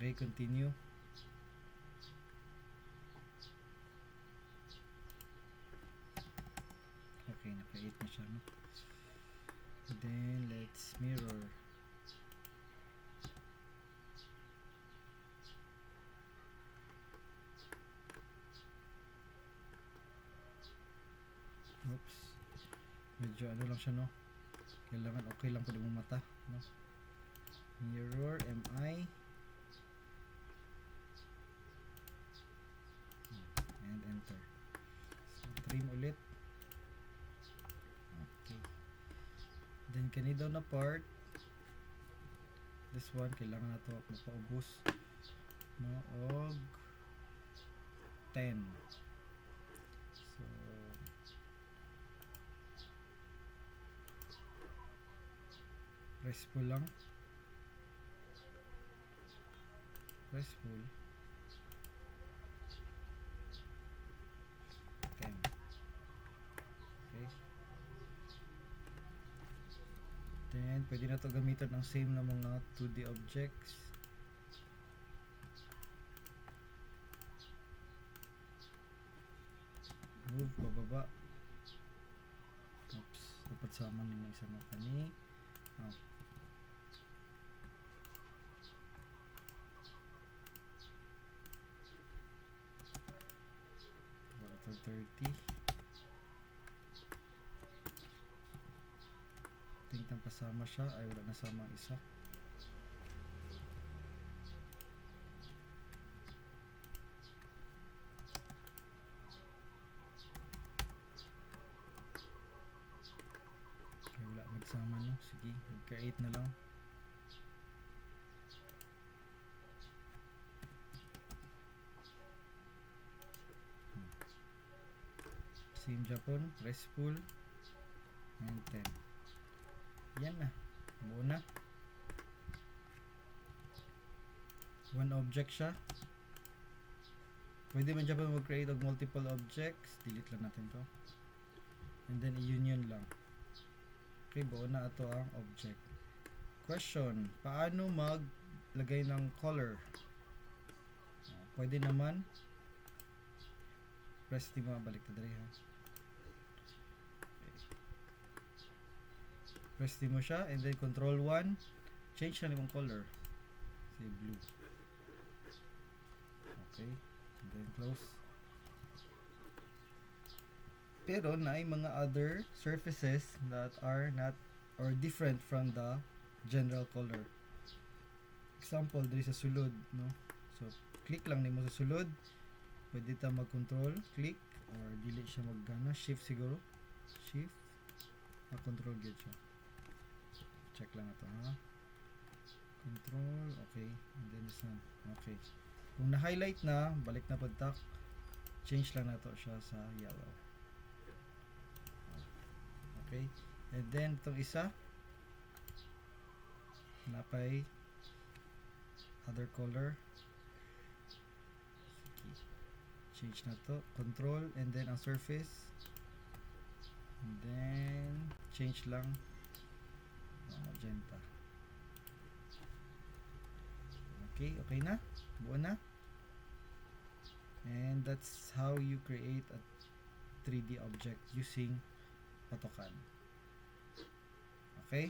Okay, continue. Okay, na-create na siya, no? Then, let's mirror. Oops. Medyo ano lang siya, no? Kailangan okay lang po yung mata, no? Mirror, MI. And enter. So, trim ulit. Okay. Then, kani daw na part. This one, kailangan na ito mapaubos. No? Og 10. So, press pull lang. Press pull. 10. Okay. Then, pwede na ito gamitan ng same na mga 2D objects. Move, bababa. Oops. Dapat sama nyo isa mo kani. Oh. Ito 30. Tingnan kasama siya. Ay, wala nasama ang isa. Ay, wala nagsama, no? Sige, mag-create na lang. Same Japan, press pull, and 10. Yan na, buo na. One object siya. Pwede man Japan mag-create of multiple objects. Delete lang natin to. And then i-union lang. Okay, buo na ito ang object. Question, paano maglagay ng color? Pwede naman. Press di mo, balik na dali ha. Press mo siya and then control 1, change na yung color, say blue. Okay, and then close. Pero na ay mga other surfaces that are not or different from the general color. Example, diri sa sulod, no? So click lang nimo sa sulod, pwede ta mag-control click or dili siya mag-gana, shift siguro, shift, mag-control gid siya. Check lang ito ha. Control, okay. And then this one. Okay. Kung na-highlight na, balik na pagtak. Change lang na ito siya sa yellow. Okay. And then itong isa, napay other color. Sige. Change na to. Control and then ang surface. And then change lang. Magenta. Okay, okay na? Buo na? And that's how you create a 3D object using AutoCAD. Okay?